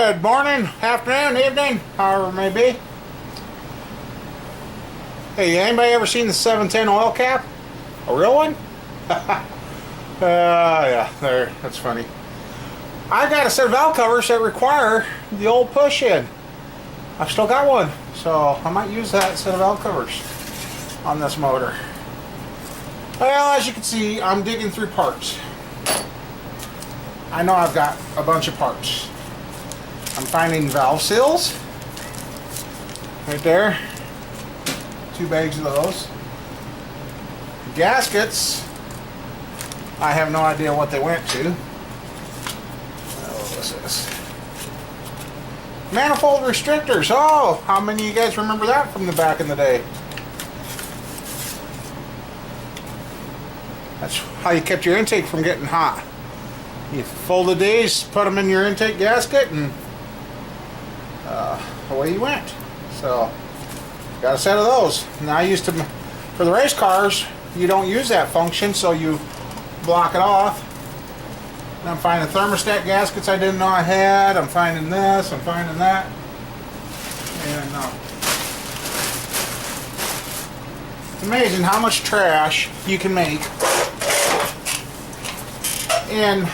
Good morning, afternoon, evening, however it may be. Hey, anybody ever seen the 710 oil cap? A real one? Yeah, there, that's funny. I got a set of valve covers that require the old push-in. I've still got one, so I might use that set of valve covers on this motor. Well, as you can see, I'm digging through parts. I know I've got a bunch of parts. I'm finding valve seals right there, 2 bags of those. Gaskets, I have no idea what they went to. What's this? Manifold restrictors. Oh, how many of you guys remember that from the back in the day? That's how you kept your intake from getting hot. You folded these, put them in your intake gasket, and away you went. So, got a set of those. Now I used to, for the race cars, you don't use that function, so you block it off. And I'm finding thermostat gaskets I didn't know I had. I'm finding this, I'm finding that. And it's amazing how much trash you can make in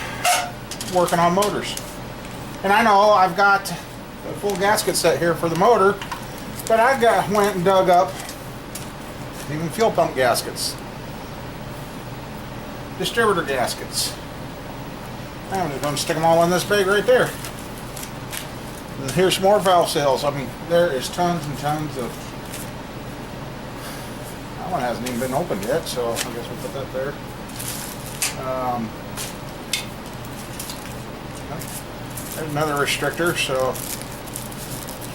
working on motors. And I know I've got a full gasket set here for the motor, but I went and dug up even fuel pump gaskets, distributor gaskets. I'm just going to stick them all in this bag right there. And here's some more valve seals. I mean, there is tons and tons of. That one hasn't even been opened yet, so I guess we'll put that there. There's another restrictor, so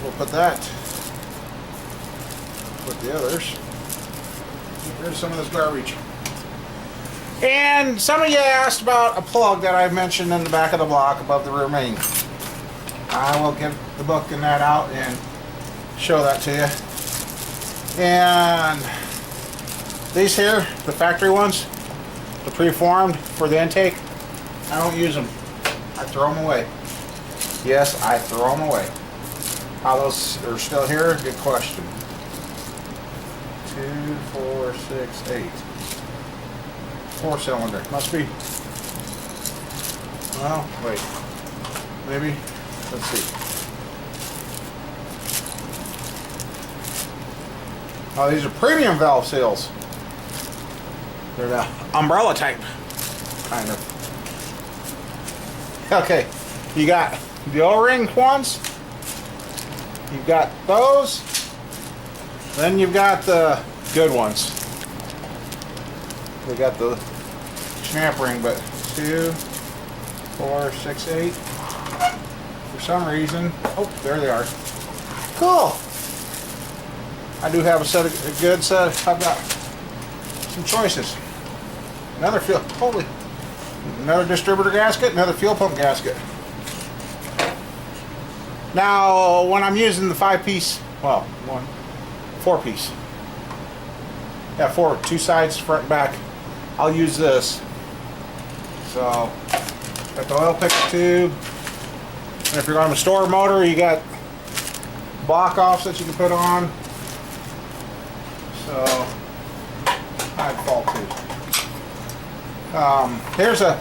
we'll put that with the others. Here's some of this garbage. And some of you asked about a plug that I mentioned in the back of the block above the rear main. I will get the book and that out and show that to you. And these here, the factory ones, the preformed for the intake, I don't use them. I throw them away. Yes, I throw them away. How those are still here? Good question. 2, 4, 6, 8. 4-cylinder. Must be. Well, wait. Maybe. Let's see. Oh, these are premium valve seals. They're the umbrella type, kind of. Okay, you got the O-ring ones. You've got those. Then you've got the good ones. We got the snap ring, but 2, 4, 6, 8. For some reason, oh, there they are. Cool. I do have a good set. I've got some choices. Another another distributor gasket, another fuel pump gasket. Now, when I'm using the 5-piece, well, 4-piece. Yeah, 4, 2 sides, front and back. I'll use this. So, got the oil picker tube. And if you're on a store motor, you got block offs that you can put on. So, I'd fall too. Here's a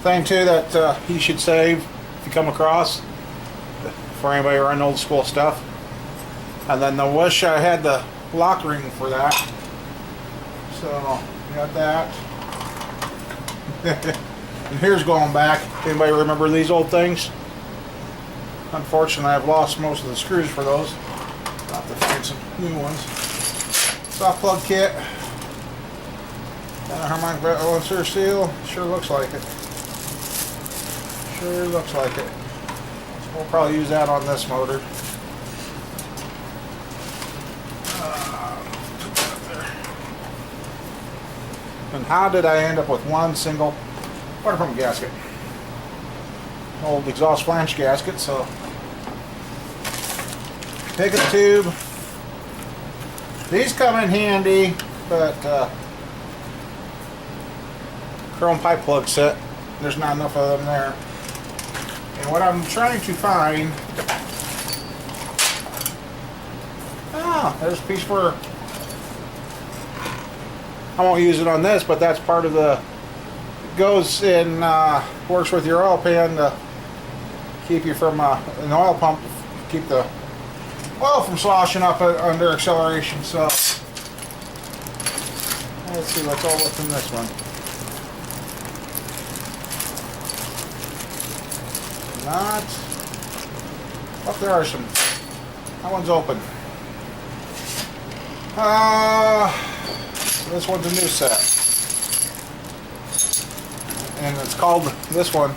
thing too that you should save if you come across for anybody running old school stuff. And then I wish I had the lock ring for that. So, got that. And here's going back. Anybody remember these old things? Unfortunately, I've lost most of the screws for those. I'll have to find some new ones. Soft plug kit. Harmonic balancer seal. Sure looks like it. Sure looks like it. So we'll probably use that on this motor. And how did I end up with one single water pump gasket? Old exhaust flange gasket, so take a tube. These come in handy, but chrome pipe plug set, there's not enough of them there. And what I'm trying to find... Ah, there's a piece for... I won't use it on this, but that's part of the... Goes in, works with your oil pan to keep you from an oil pump, keep the oil from sloshing up under acceleration. So let's see what's all within this one. Not. Oh, there are some. That one's open. This one's a new set. And it's called this one.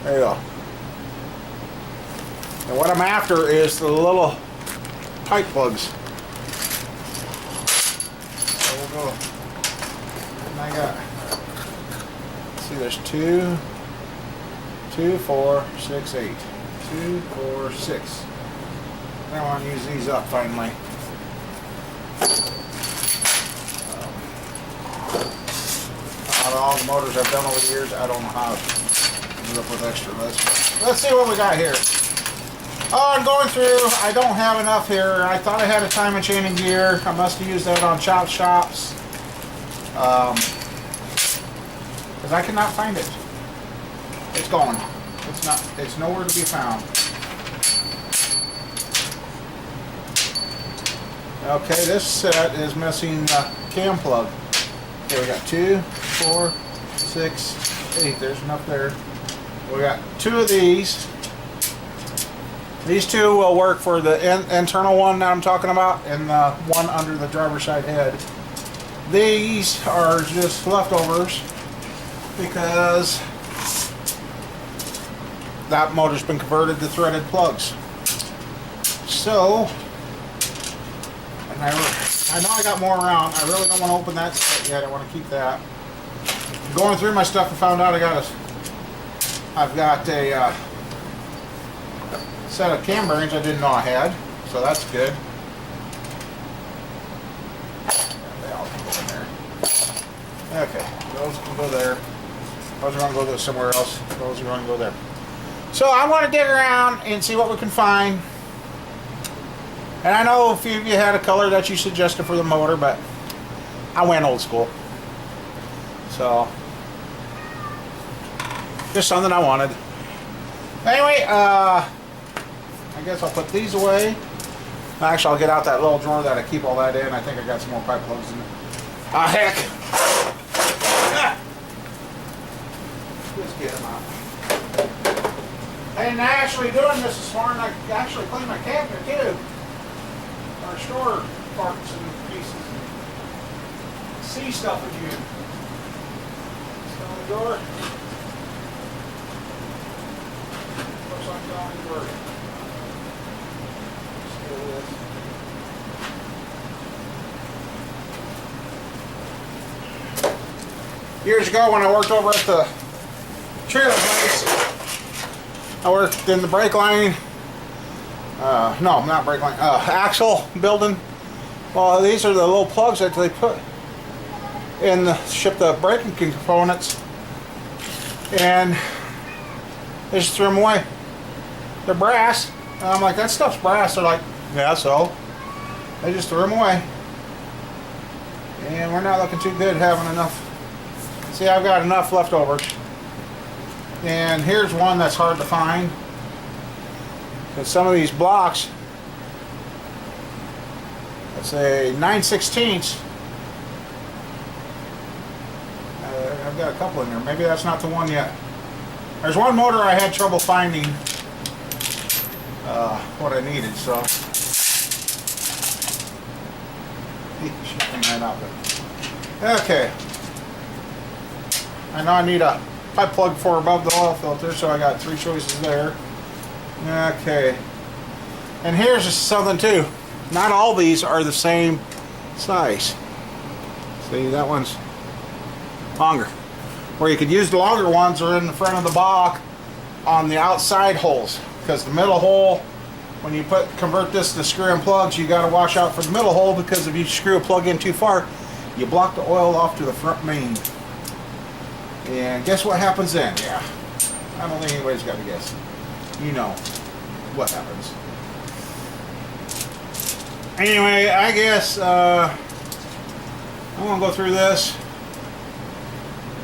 There you go. And what I'm after is the little pipe plugs. So we'll go. And I got. Let's see, there's 2, 4, 6, 8. 2, 4, 6. I want to use these up finally. All the motors I've done over the years, I don't know how to end up with extra. Let's see what we got here. Oh, I'm going through. I don't have enough here. I thought I had a time and chain and gear. I must have used that on Chop Shops. Because I cannot find it. It's gone. It's not. It's nowhere to be found. Okay, this set is missing the cam plug. Okay, we got 2, 4, 6, 8. There's enough there. We got 2 of these. These 2 will work for the internal one that I'm talking about, and the one under the driver's side head. These are just leftovers because that motor's been converted to threaded plugs. So, and I know I got more around. I really don't want to open that set yet. I want to keep that. Going through my stuff, I found out I've got a set of cam bearings I didn't know I had, so that's good. They all can go in there. Okay, those can go there. Those are going to go somewhere else. Those are going to go there. So I want to dig around and see what we can find. And I know a few of you had a color that you suggested for the motor, but I went old school. So, just something I wanted. Anyway, I guess I'll put these away. Actually, I'll get out that little drawer that I keep all that in. I think I got some more pipe plugs in it. Ah, heck. Just get them out. And actually doing this morning, I actually cleaned my cabinet too. Or store parts and pieces. See stuff again. Still in the drawer. Looks like it's only working. Still is. Years ago when I worked over at the trailer place, I worked in the brake line. No, not brake line. Axle building. Well, these are the little plugs that they put in the ship the braking components, and they just threw them away. They're brass. And I'm like, that stuff's brass. They're like, yeah, so. They just threw them away. And we're not looking too good having enough. See, I've got enough leftovers. And here's one that's hard to find. And some of these blocks, let's say 9/16. I've got a couple in there. Maybe that's not the one yet. There's one motor I had trouble finding what I needed, so should clean that out. Okay. I know I need a pipe plug for above the oil filter, so I got 3 choices there. Okay, and here's something too. Not all these are the same size. See, that one's longer. Where you could use the longer ones are in the front of the block on the outside holes, because the middle hole, when you convert this to screw in plugs, you got to watch out for the middle hole, because if you screw a plug in too far, you block the oil off to the front main. And guess what happens then? Yeah. I don't think anybody's got to guess. You know what happens. Anyway, I guess I'm going to go through this,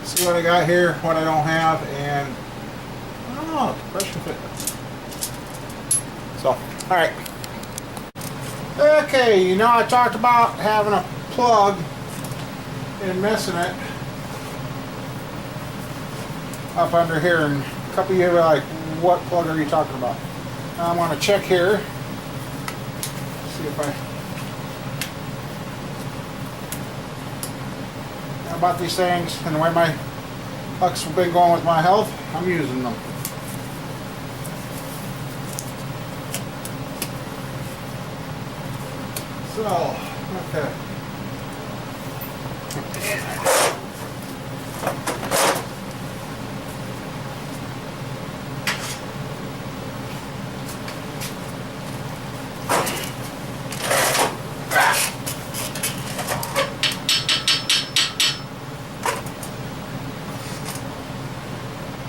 see what I got here, what I don't have, and oh, compression fit. So, alright. Okay, you know I talked about having a plug and missing it up under here, and a couple of you are like, what plug are you talking about? I want to check here, see if how about these things, and the way my luck's been going with my health, I'm using them. So, okay.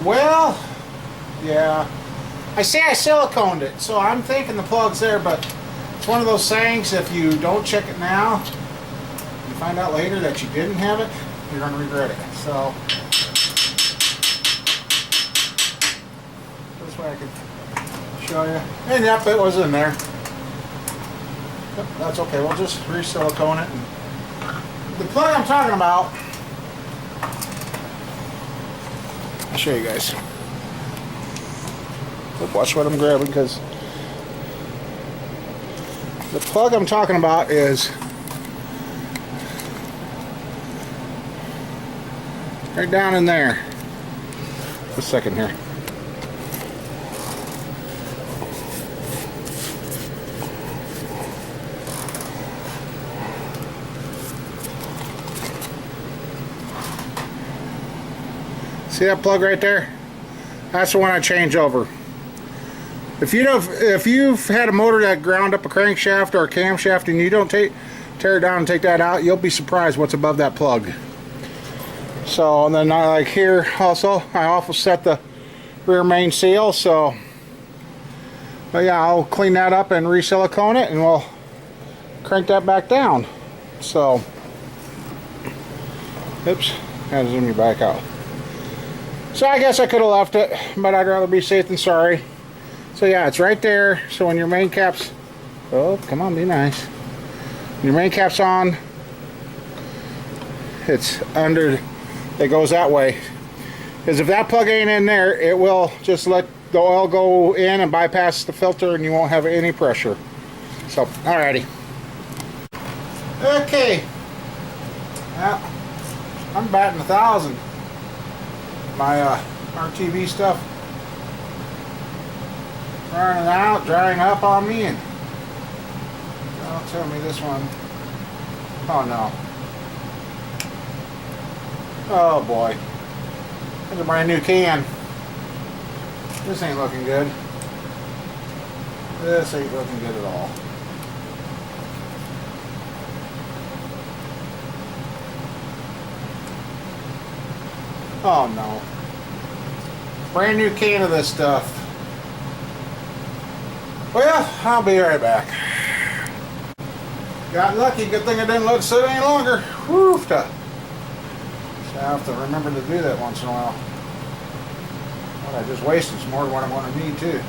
Well, yeah, I say I siliconed it, so I'm thinking the plug's there, but it's one of those things, if you don't check it now, you find out later that you didn't have it, you're going to regret it. So, this way I can show you. And yep, it was in there. Yep, that's okay, we'll just re-silicone it. And the plug I'm talking about, I'll show you guys. Watch what I'm grabbing, because the plug I'm talking about is right down in there. Just a second here. See that plug right there? That's the one I change over. If you've had a motor that ground up a crankshaft or a camshaft and you don't tear it down and take that out, you'll be surprised what's above that plug. So, and then like here also, I also set the rear main seal. So, but yeah, I'll clean that up and re-silicone it, and we'll crank that back down. So, oops, had to zoom you back out. So I guess I could have left it, but I'd rather be safe than sorry. So yeah, it's right there. So when your main cap's, oh, come on, be nice. When your main cap's on, it's under, it goes that way. Because if that plug ain't in there, it will just let the oil go in and bypass the filter, and you won't have any pressure. So, alrighty. Okay. Well, I'm batting 1,000. My RTV stuff running out, drying up on me, and don't tell me this one. Oh no. Oh boy. There's a brand new can. This ain't looking good. This ain't looking good at all. Oh no. Brand new can of this stuff. Well, I'll be right back. Got lucky, good thing I didn't let it sit any longer. Whew. So I have to remember to do that once in a while. Well, I just wasted some more than what I'm going to need too.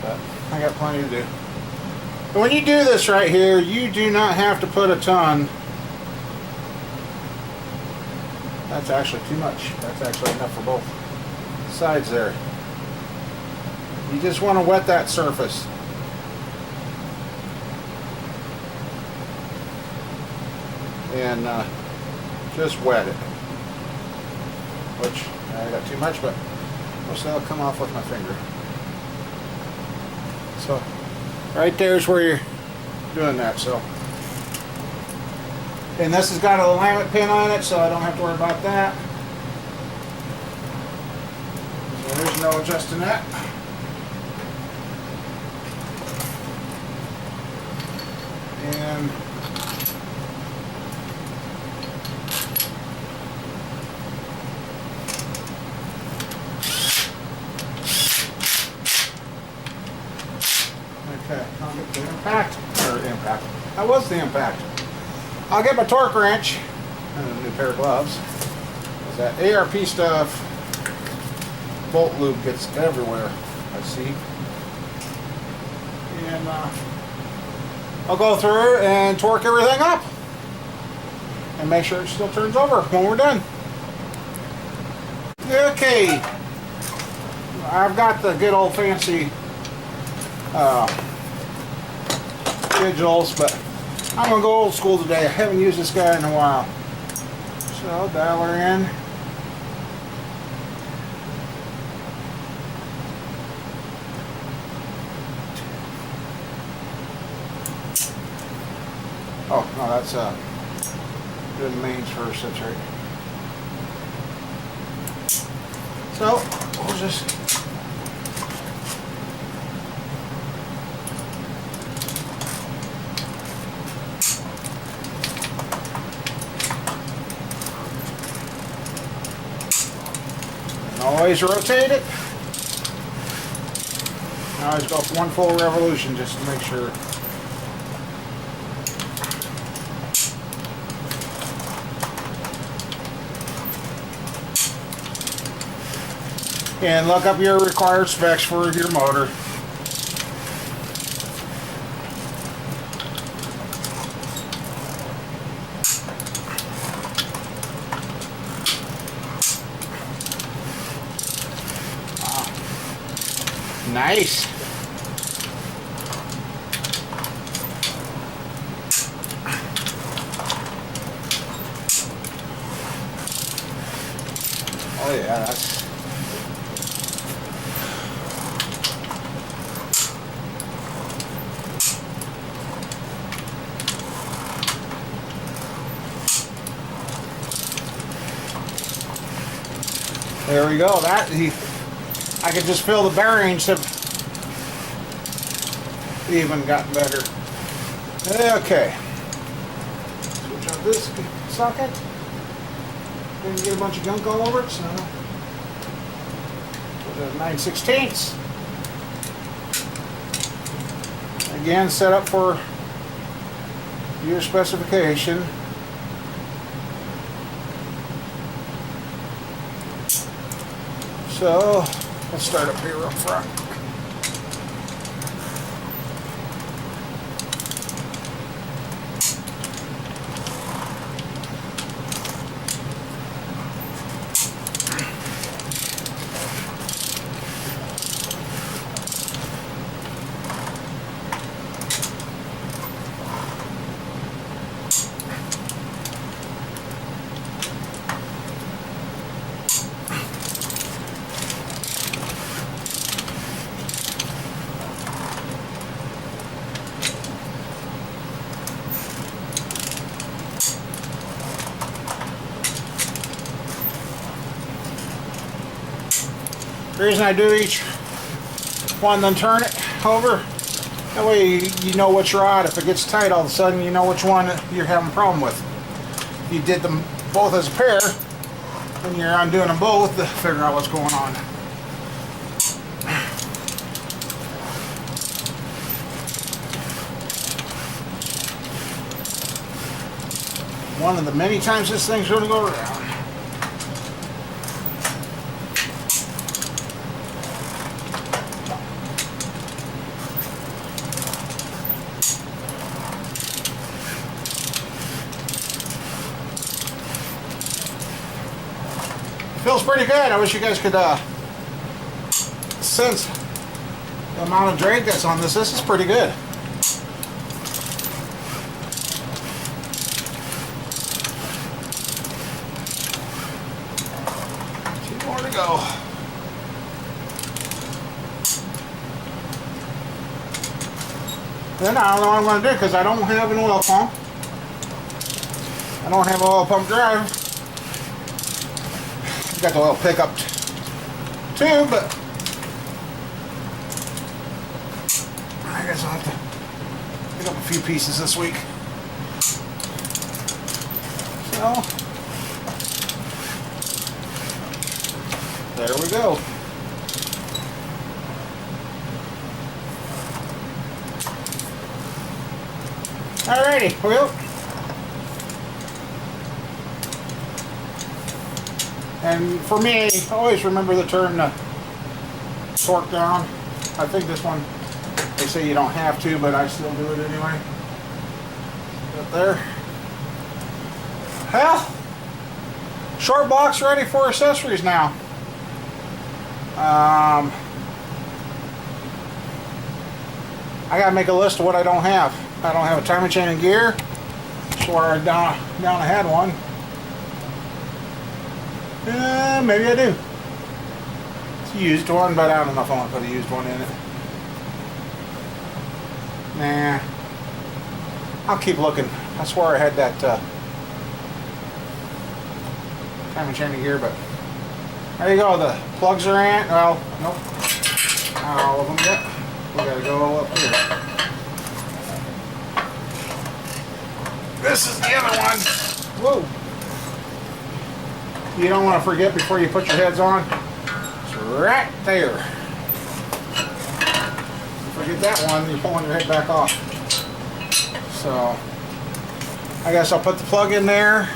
But I got plenty to do. But when you do this right here, you do not have to put a ton. That's actually too much. That's actually enough for both sides there. You just want to wet that surface. And just wet it. Which, I got too much, but most of that'll come off with my finger. So, right there's where you're doing that, so. And this has got a alignment pin on it, so I don't have to worry about that. So there's no adjusting that. And I'll get the impact, that was the impact. I'll get my torque wrench and a new pair of gloves. That ARP stuff, bolt lube gets everywhere, I see. And I'll go through and torque everything up and make sure it still turns over when we're done. Okay, I've got the good old fancy digitals, but I'm gonna go old school today. I haven't used this guy in a while. So I'll dial her in. Oh, no, that's doing the mains first, that's right. So, we'll just always rotate it. I always go for one full revolution just to make sure. And look up your required specs for your motor. Wow. Nice. Oh yeah, that's there we go. I could just feel the bearings have even gotten better. Okay. Switch on this socket. Didn't get a bunch of gunk all over it, so 9/16. Again, set up for your specification. So, let's start up here up front. The reason I do each one, then turn it over, that way you know which rod. If it gets tight all of a sudden, you know which one you're having a problem with. If you did them both as a pair, then you're undoing them both to figure out what's going on. One of the many times this thing's going to go around. Feels pretty good. I wish you guys could sense the amount of drag that's on this. This is pretty good. Two more to go. Then I don't know what I'm going to do because I don't have an oil pump. I don't have an oil pump drive. Got the oil pickup too, but I guess I'll have to pick up a few pieces this week. So there we go. Alrighty, well. And for me, always remember the turn the torque down. I think this one, they say you don't have to, but I still do it anyway. Up there. Well, short box ready for accessories now. I gotta make a list of what I don't have. I don't have a timing chain and gear. Swore down I had one. Maybe I do. It's a used one, but I don't know if I want to put a used one in it. Nah. I'll keep looking. I swore I had that timing chain and gear, but there you go. The plugs are in. Well, nope. All of them yet. We gotta go up here. This is the other one. Whoa. You don't want to forget before you put your heads on. It's right there. Forget that one, you're pulling your head back off. So, I guess I'll put the plug in there.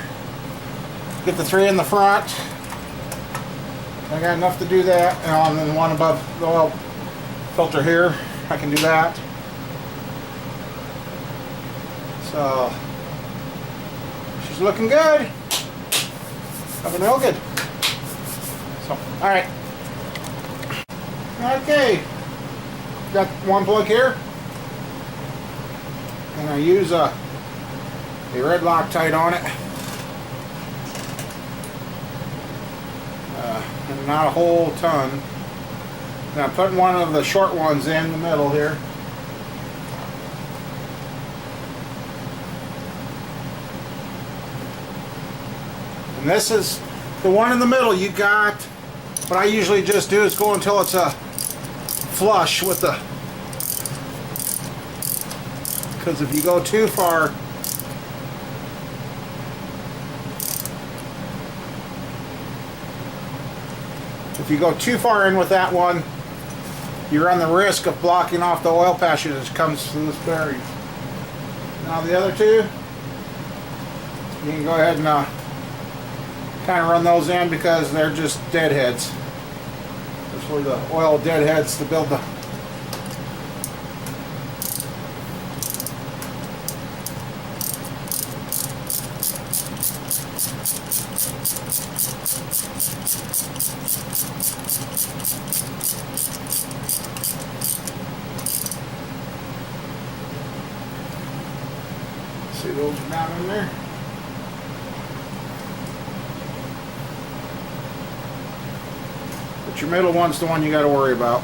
Get the 3 in the front. I got enough to do that. And then one above the oil filter here. I can do that. So, she's looking good. Looking real good. So, alright. Okay. Got one plug here. And I use a red Loctite on it. And not a whole ton. And I'm putting one of the short ones in the middle here. And this is the one in the middle. You got, what I usually just do is go until it's a flush with the, because if you go too far, in with that one, you run the risk of blocking off the oil passage that comes through this bearing. Now the other two, you can go ahead and kind of run those in because they're just deadheads. That's where the oil deadheads to build the see those down in there. But your middle one's the one you got to worry about.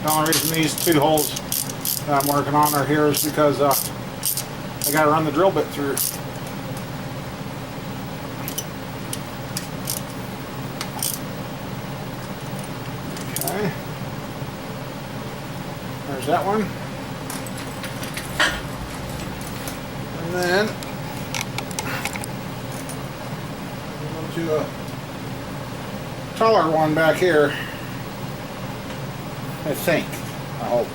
The only reason these two holes that I'm working on are here is because I got to run the drill bit through. Okay. There's that one. And then we'll go to a taller one back here. I think. I hope.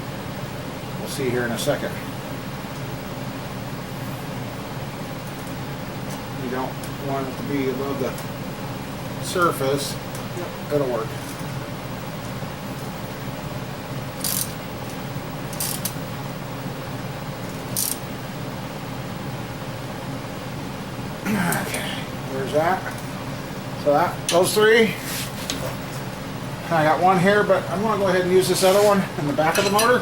We'll see here in a second. You don't want it to be above the surface. Yep, it'll work. Okay, there's that. So those three. I got one here, but I'm going to go ahead and use this other one in the back of the motor.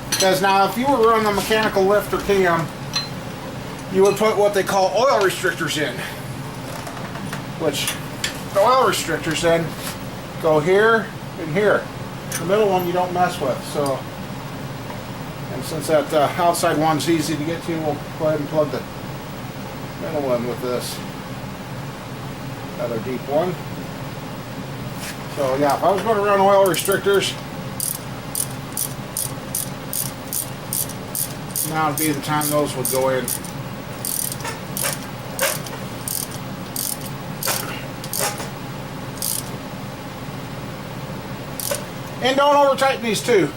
Because now, if you were running a mechanical lift or cam, you would put what they call oil restrictors in. Which, the oil restrictors then go here and here. The middle one you don't mess with. So, and since that outside one's easy to get to, we'll go ahead and plug the middle one with this other deep one. So yeah, if I was going to run oil restrictors, now would be the time those would go in. And don't over tighten these too.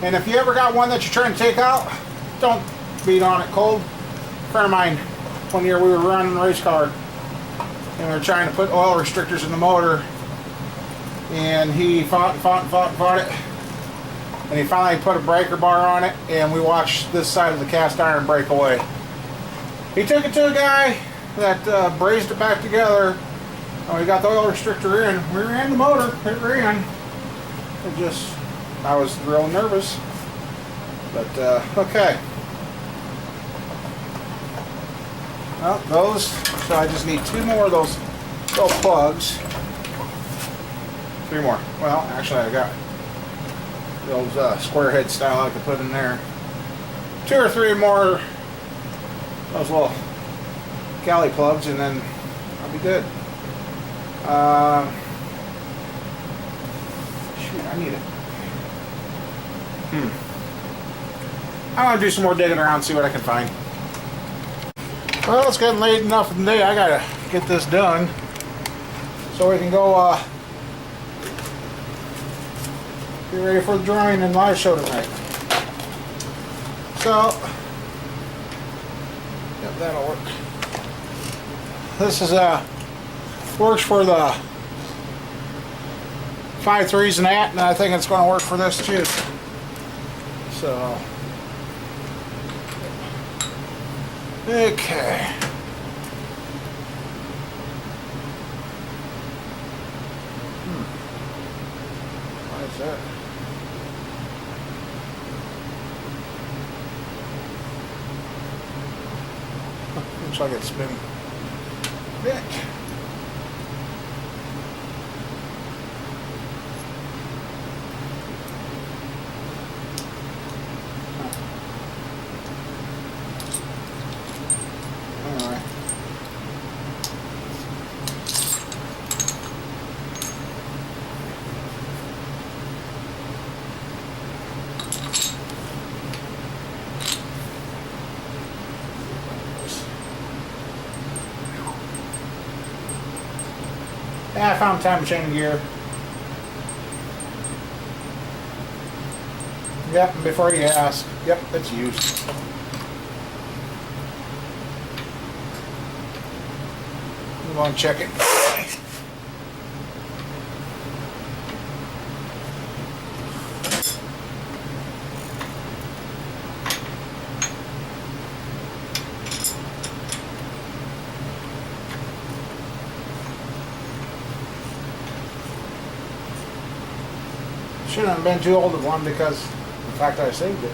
And if you ever got one that you're trying to take out, don't beat on it cold. A friend of mine, one year we were running a race car and we were trying to put oil restrictors in the motor, and he fought it, and he finally put a breaker bar on it, and we watched this side of the cast iron break away. He took it to a guy that brazed it back together, and we got the oil restrictor in. We ran the motor, it ran. I was real nervous, but okay. Well, those, so I just need 2 more of those little plugs. 3 more. Well, actually I got those square head style I could put in there. 2 or 3 more those little Cali plugs, and then I'll be good. Shoot, I need it. I want to do some more digging around, see what I can find. Well, it's getting late enough in the day. I gotta get this done so we can go get ready for the drawing and live show tonight. So, yep, that'll work. This is works for the 5.3s and that, and I think it's going to work for this too. So, okay. Why is that? Looks like it's been bent. Yeah, I found time machine gear. Yep, and before you ask, yep, it's used. I'm going to check it. Shouldn't have been too old of one because of the fact that I saved it.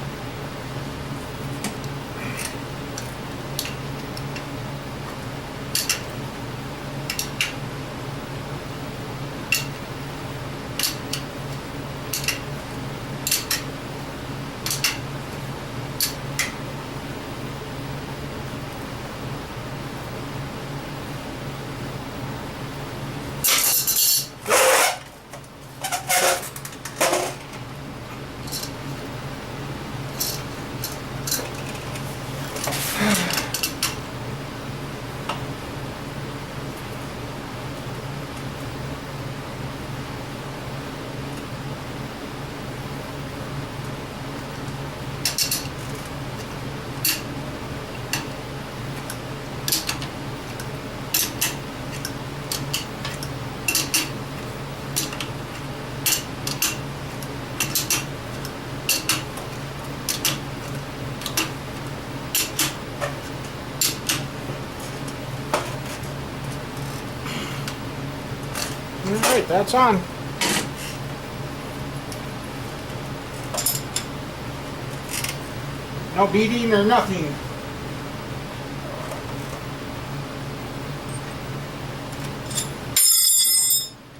Alright, that's on. No beating or nothing.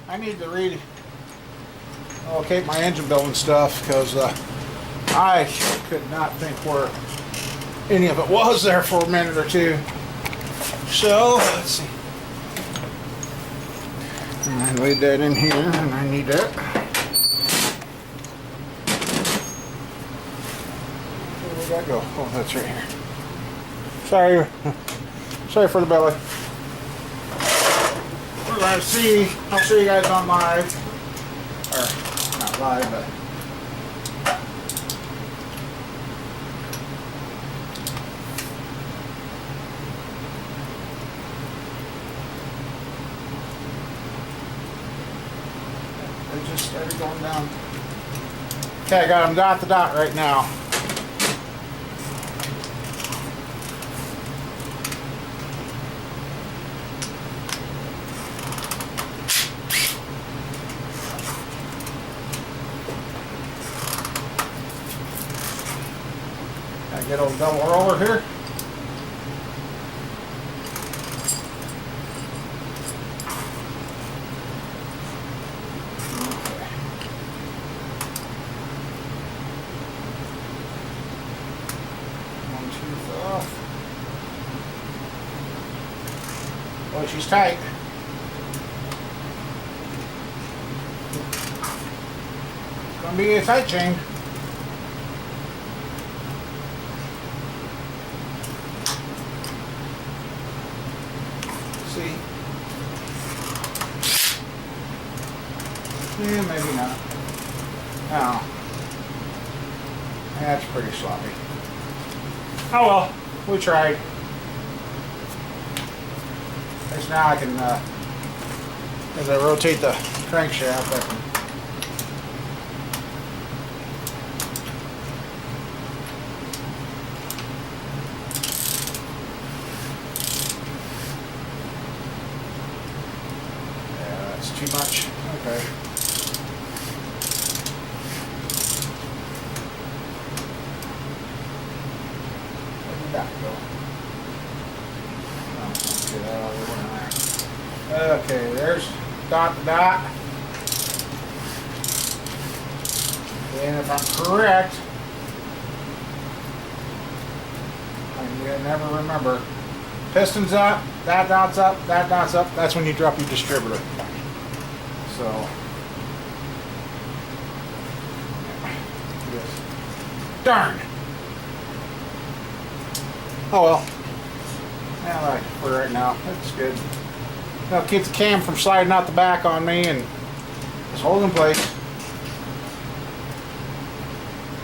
I need to relocate my engine building stuff because I could not think where any of it was there for a minute or two. So, let's see. And I laid that in here, and I need that. Where'd that go? Oh, that's right here. Sorry. Sorry for the belly. We're going to see. I'll show you guys on live. Or, not live, but. They just started going down. Okay, I got them dot to dot right now. Get old double roller here. Okay. One tooth off. Oh, she's tight. It's gonna be a tight chain. See? Yeah, maybe not. Oh. That's pretty sloppy. Oh well, we tried. At least now I can, as I rotate the crankshaft, I can. Too much. Okay. Where did that go? Oh, okay, there's dot to dot. And if I'm correct, I never remember. Piston's up, that dot's up, that dot's up. That's when you drop your distributor. So, yes. Darn. Oh well. Yeah, like for right now, that's good. That'll keep the cam from sliding out the back on me and just hold in place.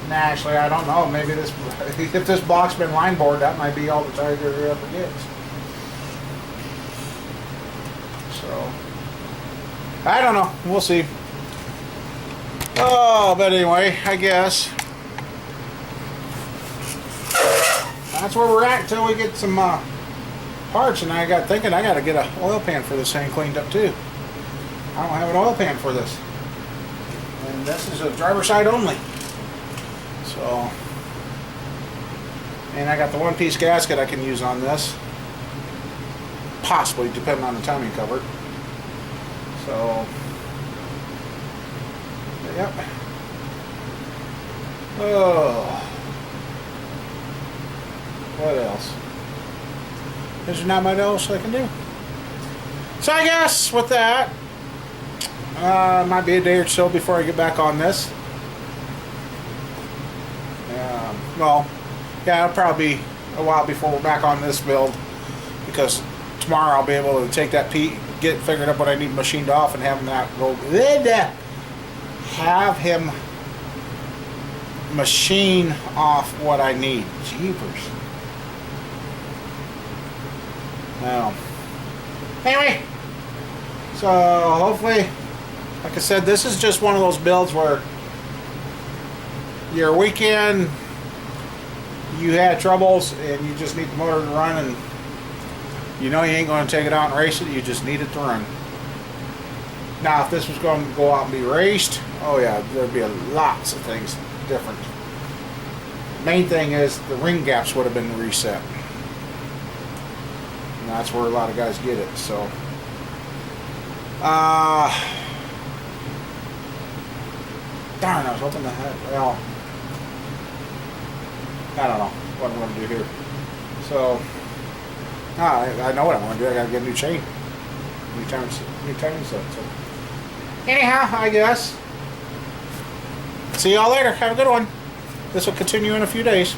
And actually, I don't know. Maybe this, if this block's been line bored, that might be all the Tiger ever gets. So. I don't know. We'll see. Oh, but anyway, I guess that's where we're at until we get some parts. And I got thinking I got to get an oil pan for this thing cleaned up too. I don't have an oil pan for this, and this is a driver side only. So, and I got the one-piece gasket I can use on this, possibly depending on the timing cover. So, yep. Oh, what else? There's not much else I can do. So I guess with that, might be a day or so before I get back on this. Well, yeah, it'll probably be a while before we're back on this build, because tomorrow I'll be able to take that get figured out what I need machined off and have him have him machine off what I need. Jeepers. Now, anyway, so hopefully, like I said, this is just one of those builds where your weekend you had troubles and you just need the motor to run, and you know you ain't going to take it out and race it, you just need it to run. Now if this was going to go out and be raced, oh yeah, there'd be lots of things different. Main thing is the ring gaps would have been reset. And that's where a lot of guys get it. So darn, I was hoping to have, well, I don't know what I'm going to do here. So I know what I'm going to do. I got to get a new chain. New time set. So. Anyhow, I guess. See y'all later. Have a good one. This will continue in a few days.